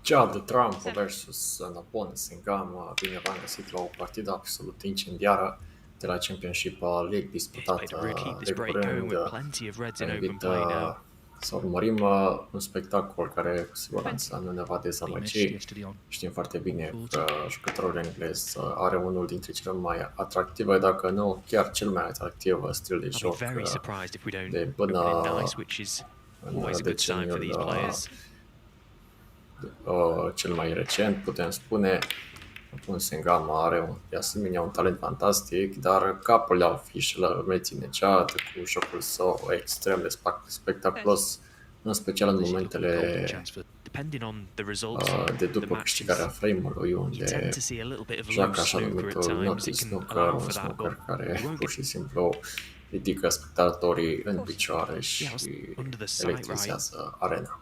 Judd Trump versus Noppon Saengkham. Bine v-am găsit la o partidă absolut incendiară de la Championship League disputată de curând. Vă invit să urmărim un spectacol care cu siguranță nu ne va dezamăgi. Știm foarte bine că jucătorul englez are unul dintre cele mai atractive, dacă nu chiar cel mai atractiv stil de joc de până în deceniul cel mai recent, putem spune. Noppon Saengkham are de asemenea un talent fantastic, dar capul la afișă îl reține Judd cu jocul său extrem de spectaculos, în special în momentele de după câștigarea frame-ului, unde joacă așa numitul naughty snooker, un snooker care pur și simplu ridică spectatorii în picioare și electrizează arena.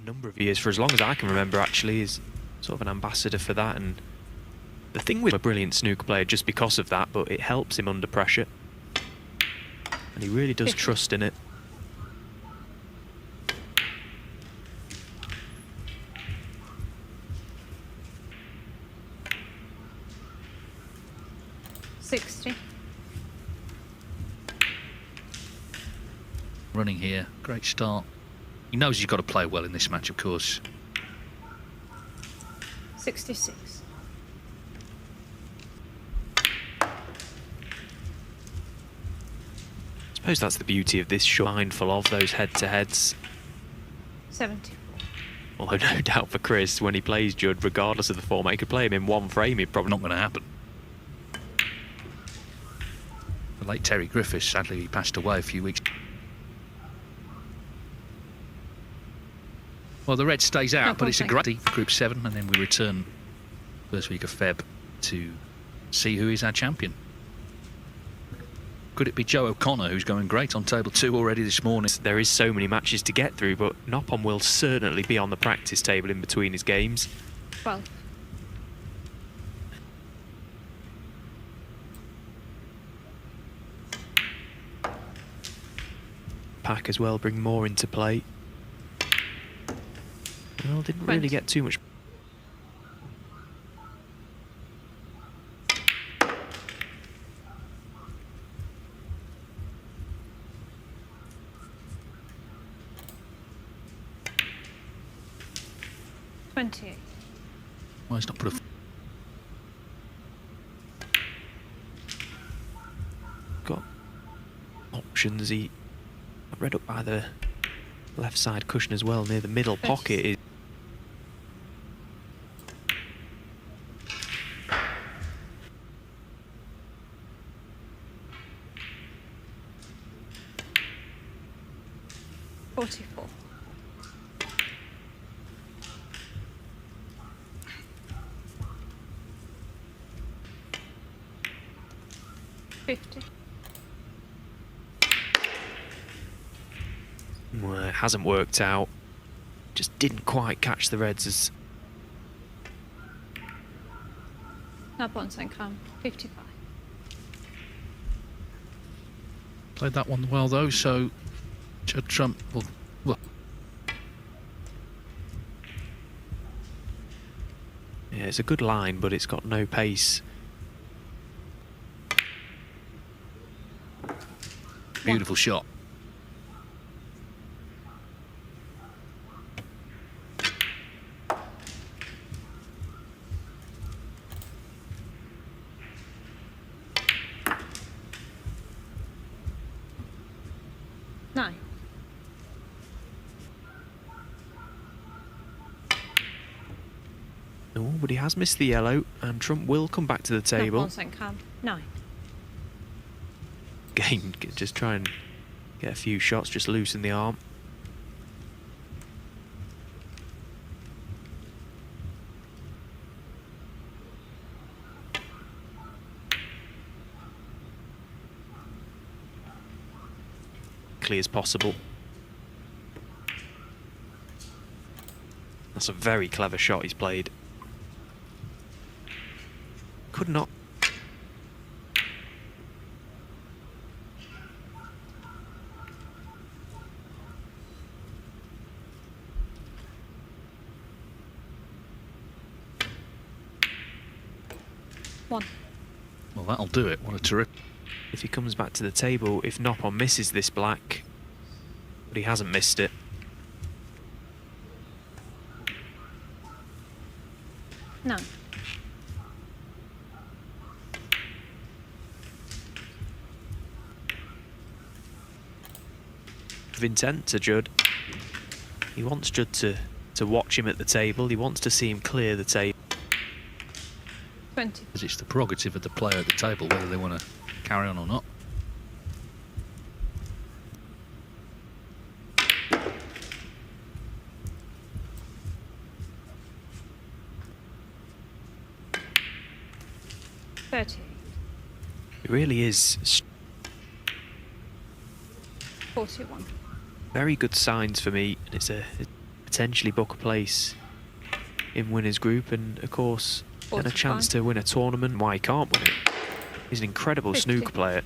Number of years, for as long as I can remember, actually, is sort of an ambassador for that. And the thing with a brilliant snooker player, just because of that, but it helps him under pressure, and he really does trust in it. Running here, great start. He knows he's got to play well in this match, of course. 66. I suppose that's the beauty of this shot, mindful of those head-to-heads. 74. Although no doubt for Chris, when he plays Judd, regardless of the format, he could play him in one frame, he'd probably not going to happen. The late Terry Griffiths, sadly, he passed away a few weeks. Well, the red stays out, but it's a great Group 7, and then we return first week of Feb to see who is our champion. Could it be Joe O'Connor, who's going great on table 2 already this morning? There is so many matches to get through, but Noppon will certainly be on the practice table in between his games. 12. Pack as well bring more into play. Well, didn't really get too much. Well, he's not put a... Got options. He read up by the left side cushion as well, near the middle pocket. Is well, it hasn't worked out. Just didn't quite catch the reds as... Noppon Saengkham, 55. Played that one well, though, so Judd Trump will... Yeah, it's a good line, but it's got no pace. Beautiful shot. Oh, but he has missed the yellow, and Trump will come back to the table. Noppon Saengkham, 9. Again, just try and get a few shots, just loosen the arm. Clear as possible. That's a very clever shot he's played. Could not. 1. Well, that'll do it. What a terrific. If he comes back to the table, if Noppon misses this black, but he hasn't missed it. 9. Of intent to Judd. He wants Judd to watch him at the table. He wants to see him clear the table. 20. Because it's the prerogative of the player at the table whether they want to carry on or not. It really is 41. very good signs for me, and it's potentially book a place in winners group, and of course and a chance to win a tournament. Why he can't win it? He's an incredible 50. snooker player.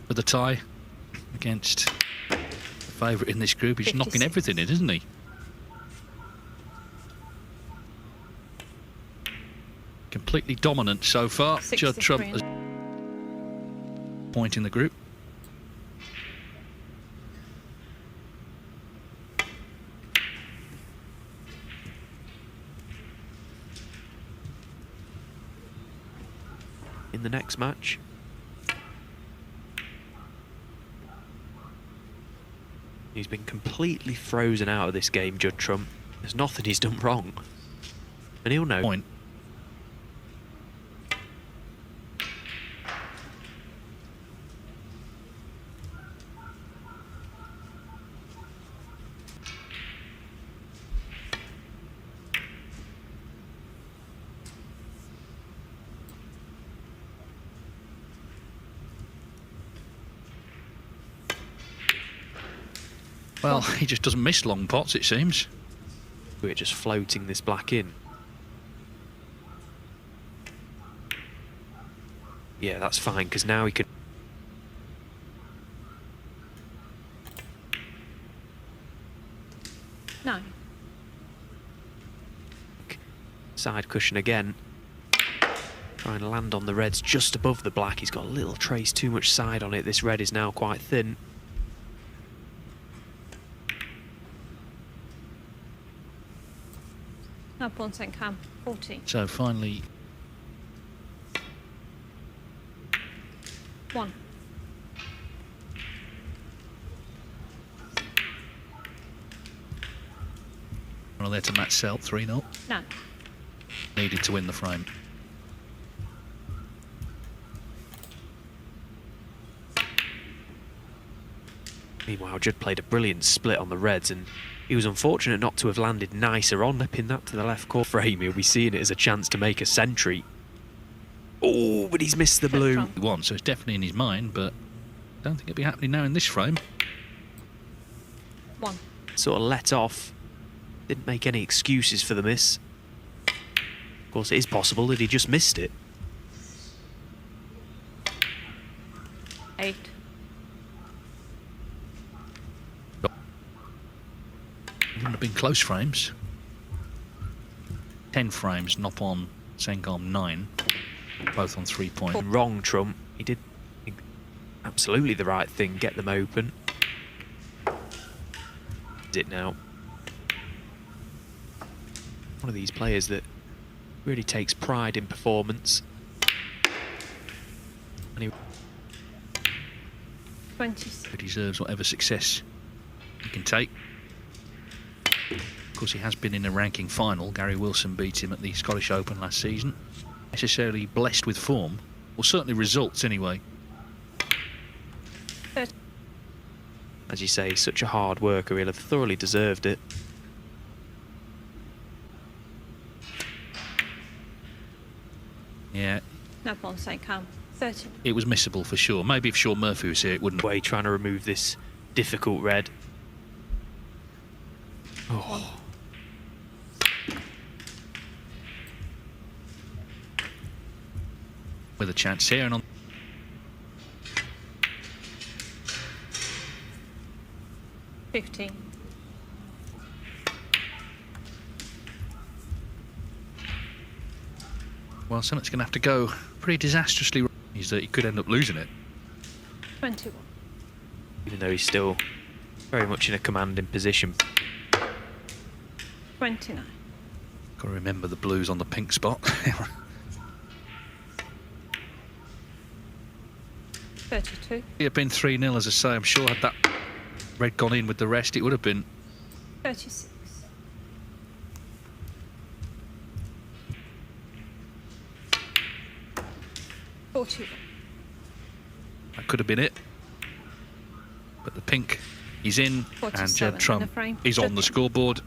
With the tie against the favourite in this group, he's knocking 56. everything in, isn't he? Completely dominant so far. Judd 63. Trump has point in the group. In the next match, he's been completely frozen out of this game, Judd Trump. There's nothing he's done wrong, and he'll know. Point. Well, he just doesn't miss long pots, it seems. We're just floating this black in. Yeah, that's fine, because now he could... No. Side cushion again. Trying to land on the reds just above the black. He's got a little trace too much side on it. This red is now quite thin. Noppon Saengkham, 40. So finally, 1. well, there to match Celt 3-0. No. Needed to win the frame. Meanwhile, Judd played a brilliant split on the reds, and he was unfortunate not to have landed nicer on. Pin that to the left core frame. He'll be seeing it as a chance to make a century. Oh, but he's missed the blue. He won, so it's definitely in his mind, but I don't think it'll be happening now in this frame. 1. Sort of let off. Didn't make any excuses for the miss. Of course, it is possible that he just missed it. 8. Wouldn't have been close frames. 10 frames, Noppon Saengkham 9, both on 3 points. Wrong, Trump. He did absolutely the right thing. Get them open. Is it now? One of these players that really takes pride in performance. And he 26. deserves whatever success he can take. Of course, he has been in a ranking final. Gary Wilson beat him at the Scottish Open last season. Necessarily blessed with form, or certainly results anyway. 30. As you say, such a hard worker. He'll have thoroughly deserved it. Yeah, Noppon Saengkham, 30. it was missable for sure. Maybe if Sean Murphy was here, it wouldn't. Way trying to remove this difficult red. Oh. With a chance here and on. 15. Well, something's going to have to go pretty disastrously wrong. Is that he could end up losing it. 21. Even though he's still very much in a commanding position. 29. Got to remember the blues on the pink spot. 32. It had been 3-0, as I say. I'm sure had that red gone in with the rest, it would have been. 36. 41. That could have been it. But the pink, he's in, and Judd Trump is on the scoreboard.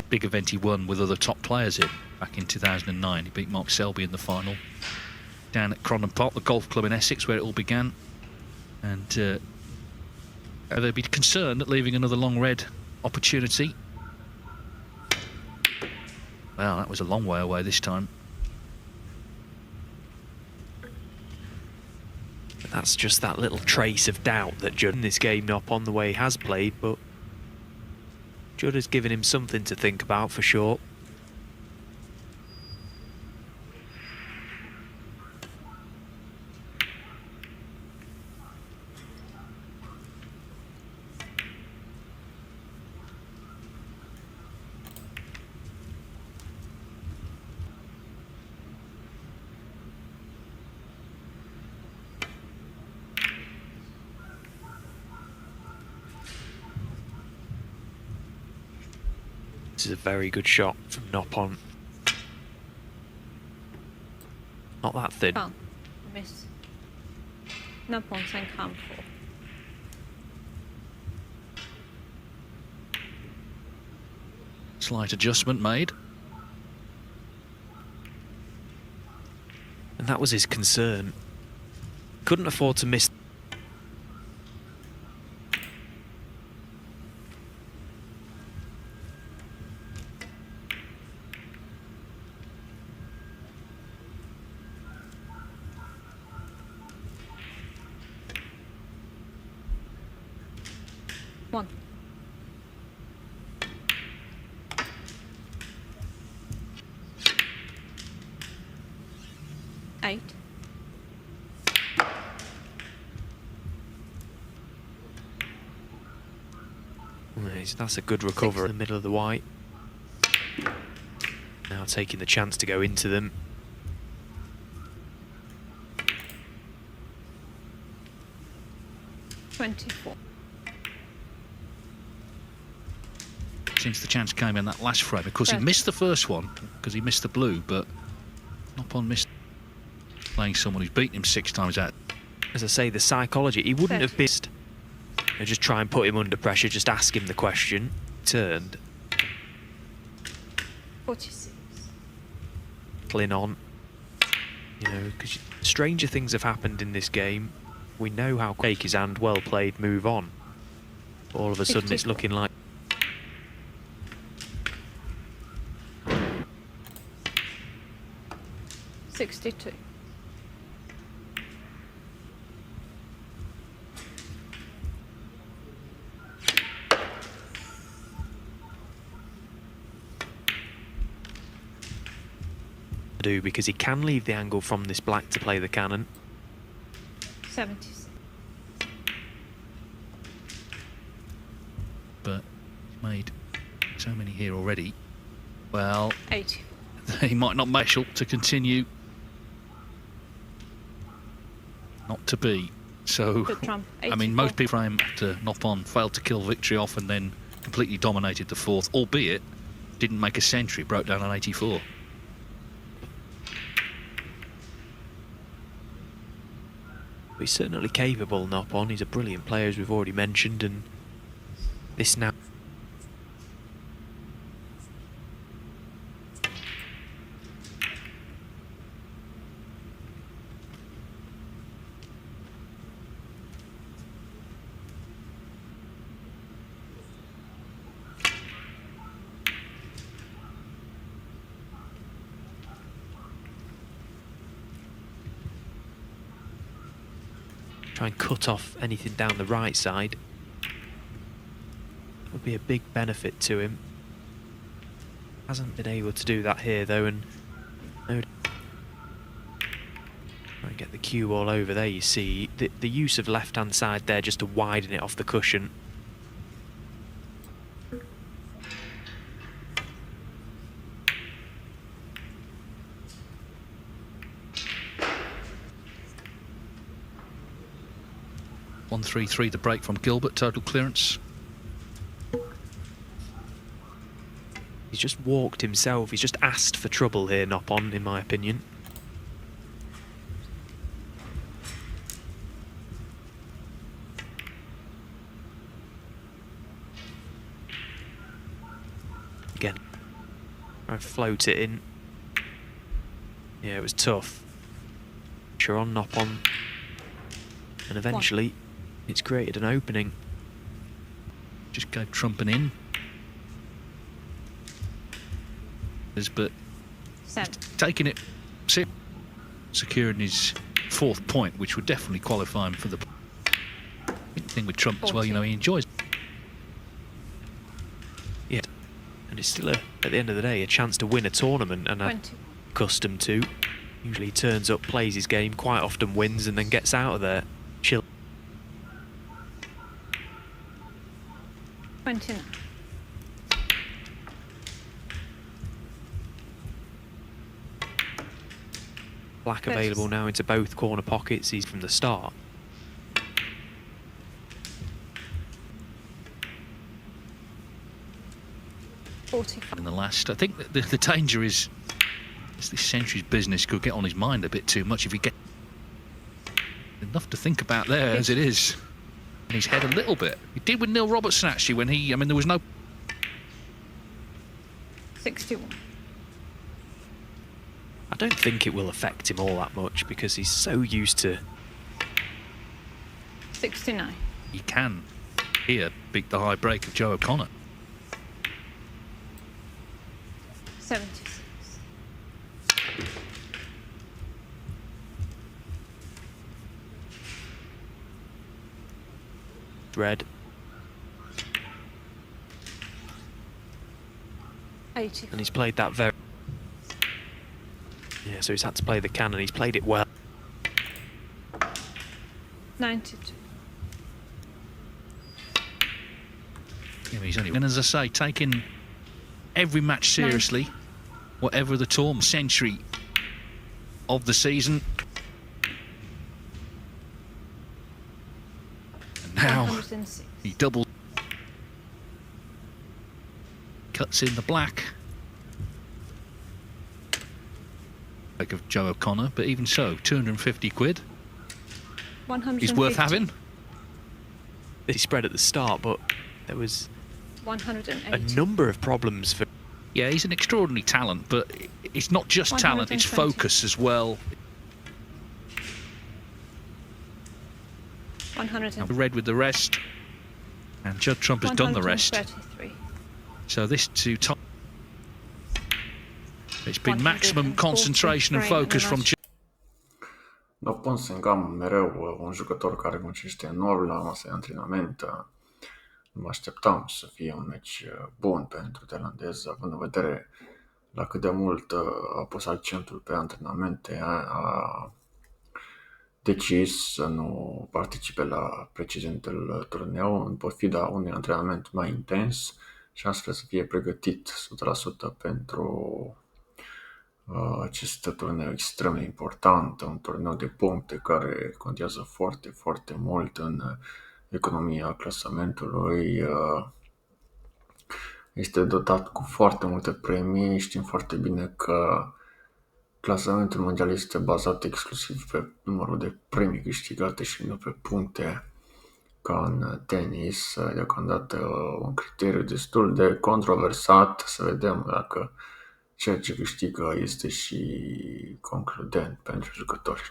Big event he won with other top players in back in 2009. He beat Mark Selby in the final down at Crondon Park, the golf club in Essex, where it all began. And they'd be concerned at leaving another long red opportunity. Well, that was a long way away this time. But that's just that little trace of doubt that Judd in this game, Noppon, the way he has played, but Judd has given him something to think about for sure. This is a very good shot from Noppon. Not that thin. Oh, miss. Noppon Saengkham 4. Slight adjustment made. And that was his concern. Couldn't afford to miss. One. Eight. That's a good recover in the middle of the white. Now taking the chance to go into them. $24. Since the chance came in that last frame, of course he missed the first one because he missed the blue, but Noppon missed playing someone who's beaten him 6 times out. As I say, the psychology, he wouldn't have missed. Just try and put him under pressure, just ask him the question. Turned. 46. Clean on. You know, because stranger things have happened in this game. We know how quick his hand, well played, move on. All of a sudden it's looking like 62. do, because he can leave the angle from this black to play the cannon. 76. But he's made so many here already. Well, 80. he might not match up to continue. Not to be. So, Trump, I mean, most people after Noppon failed to kill victory off and then completely dominated the fourth, albeit didn't make a century, broke down on 84. He's certainly capable, Noppon. He's a brilliant player, as we've already mentioned, and this now. Try and cut off anything down the right side. That would be a big benefit to him. Hasn't been able to do that here though, and no, Try and get the cue all over there. You see the use of left-hand side there just to widen it off the cushion. One 3-3 the break from Gilbert, total clearance. He's just walked himself. He's just asked for trouble here, Noppon, in my opinion. Again, I float it in. Yeah, it was tough. Sure on Noppon. And eventually, it's created an opening. Just go trumping in. But 7. taking it, securing his 4th point, which would definitely qualify him for the thing with Trump as well. You know, he enjoys. Yeah, and it's still, at the end of the day, a chance to win a tournament, and I'm accustomed to. Usually he turns up, plays his game, quite often wins, and then gets out of there. Chill. 29. Black available now into both corner pockets. He's from the start. In the last, I think the danger is this Century's business could get on his mind a bit too much if he get enough to think about there as it is. In his head a little bit. He did with Neil Robertson actually when he, I mean, there was no. 61. I don't think it will affect him all that much because he's so used to. 69. He can here beat the high break of Joe O'Connor. 76. Red. 80. And he's played that very. Yeah, so he's had to play the can, and he's played it well. 92. Yeah, he's only, and as I say, taking every match seriously, 90. whatever the tournament century of the season. And now 106. he doubles, cuts in the black. Like of Joe O'Connor, but even so, 250 quid. 150. He's worth having. He spread at the start, but there was 180. a number of problems for. Yeah, he's an extraordinary talent, but it's not just talent, it's 120. focus as well. 100. Red with the rest, and Judd Trump has done the rest. 133. So this to top. It's been maximum concentration and focus from Judd. Noppon Saengkham mereu un jucător care muncește enorm la masa de antrenament. Nu mă așteptam să fie un meci bun pentru tailandez, având în vedere la cât de mult a pus accentul pe antrenamente, a decis să nu participe la precedentul turneu în pofida unui antrenament mai intens și astfel să fie pregătit 100% pentru acest turneu extrem de important, un turneu de puncte care contează foarte, foarte mult în economia clasamentului. Este dotat cu foarte multe premii. Știm foarte bine că clasamentul mondial este bazat exclusiv pe numărul de premii câștigate și nu pe puncte ca în tenis. Deocamdată un criteriu destul de controversat. Să vedem dacă ceea ce câștigă este și concludent pentru jucători.